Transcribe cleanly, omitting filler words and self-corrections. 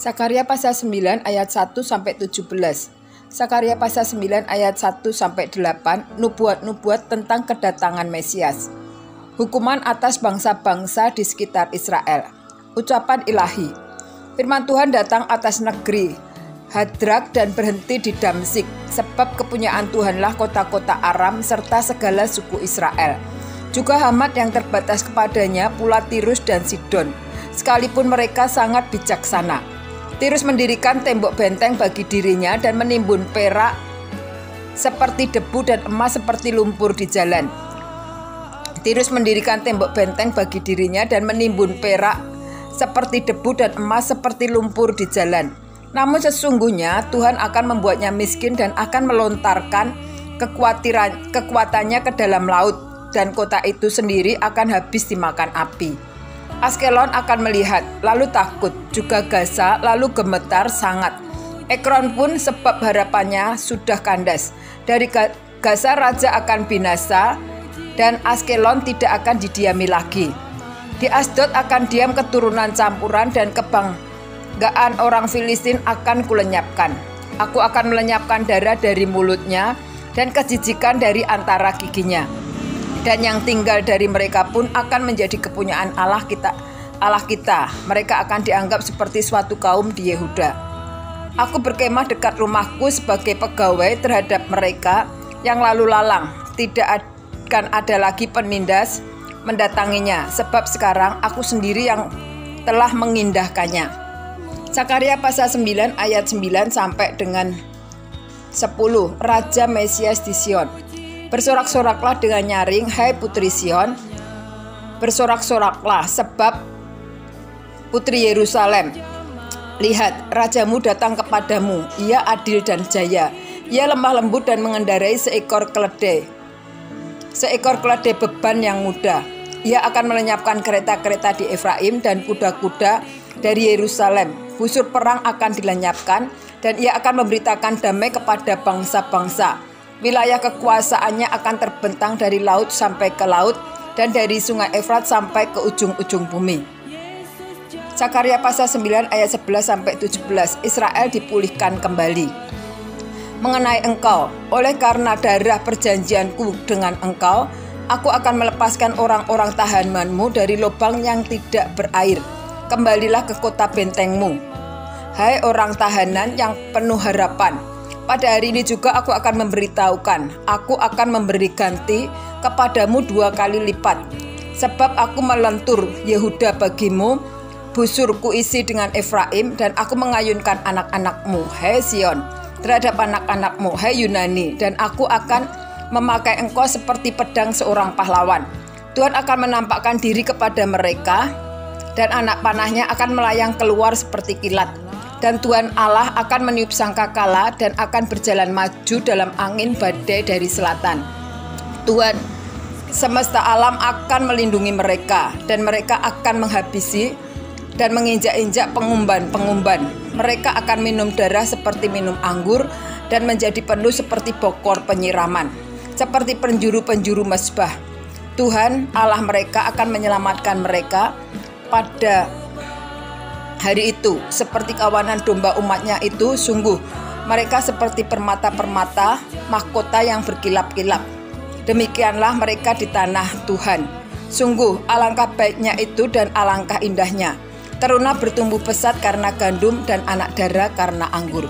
Sakaria pasal 9 ayat 1 sampai 17. Sakaria pasal 9 ayat 1 sampai 8, nubuat-nubuat tentang kedatangan Mesias. Hukuman atas bangsa-bangsa di sekitar Israel. Ucapan ilahi. Firman Tuhan datang atas negeri Hadrak dan berhenti di Damsik, sebab kepunyaan Tuhanlah kota-kota Aram serta segala suku Israel. Juga Hamat yang terbatas kepadanya, pula Tirus dan Sidon, sekalipun mereka sangat bijaksana. Tirus mendirikan tembok benteng bagi dirinya dan menimbun perak seperti debu dan emas seperti lumpur di jalan. Tirus mendirikan tembok benteng bagi dirinya dan menimbun perak seperti debu dan emas seperti lumpur di jalan. Namun sesungguhnya Tuhan akan membuatnya miskin dan akan melontarkan kekuatannya ke dalam laut, dan kota itu sendiri akan habis dimakan api. Askelon akan melihat, lalu takut, juga Gaza, lalu gemetar sangat. Ekron pun sebab harapannya sudah kandas. Dari Gaza raja akan binasa, dan Askelon tidak akan didiami lagi. Di Asdod akan diam keturunan campuran, dan kebanggaan orang Filistin akan kulenyapkan. Aku akan melenyapkan darah dari mulutnya, dan kejijikan dari antara giginya. Dan yang tinggal dari mereka pun akan menjadi kepunyaan Allah kita. Mereka akan dianggap seperti suatu kaum di Yehuda. Aku berkemah dekat rumahku sebagai pegawai terhadap mereka yang lalu lalang. Tidak akan ada lagi penindas mendatanginya, sebab sekarang aku sendiri yang telah mengindahkannya. Sakaria pasal 9 ayat 9 sampai dengan 10. Raja Mesias di Sion. Bersorak-soraklah dengan nyaring, hai putri Sion. Bersorak-soraklah, sebab putri Yerusalem. Lihat, rajamu datang kepadamu. Ia adil dan jaya. Ia lemah lembut dan mengendarai seekor keledai beban yang muda. Ia akan melenyapkan kereta-kereta di Efraim dan kuda-kuda dari Yerusalem. Busur perang akan dilenyapkan, dan ia akan memberitakan damai kepada bangsa-bangsa. Wilayah kekuasaannya akan terbentang dari laut sampai ke laut, dan dari sungai Efrat sampai ke ujung-ujung bumi. Sakaria pasal 9 ayat 11 sampai 17. Israel dipulihkan kembali. Mengenai engkau, oleh karena darah perjanjianku dengan engkau, aku akan melepaskan orang-orang tahananmu dari lubang yang tidak berair. Kembalilah ke kota bentengmu, hai orang tahanan yang penuh harapan. Pada hari ini juga aku akan memberitahukan, aku akan memberi ganti kepadamu 2 kali lipat. Sebab aku melentur Yehuda bagimu, busurku isi dengan Efraim, dan aku mengayunkan anak-anakmu, hai Sion, terhadap anak-anakmu, hai Yunani, dan aku akan memakai engkau seperti pedang seorang pahlawan. Tuhan akan menampakkan diri kepada mereka, dan anak panahnya akan melayang keluar seperti kilat. Dan Tuhan Allah akan meniup sangkakala dan akan berjalan maju dalam angin badai dari selatan. Tuhan semesta alam akan melindungi mereka, dan mereka akan menghabisi dan menginjak-injak pengumban-pengumban. Mereka akan minum darah seperti minum anggur, dan menjadi penuh seperti bokor penyiraman, seperti penjuru-penjuru mezbah. Tuhan Allah mereka akan menyelamatkan mereka pada hari itu, seperti kawanan domba umatnya itu. Sungguh mereka seperti permata-permata mahkota yang berkilap-kilap. Demikianlah mereka di tanah Tuhan. Sungguh alangkah baiknya itu dan alangkah indahnya. Teruna bertumbuh pesat karena gandum, dan anak dara karena anggur.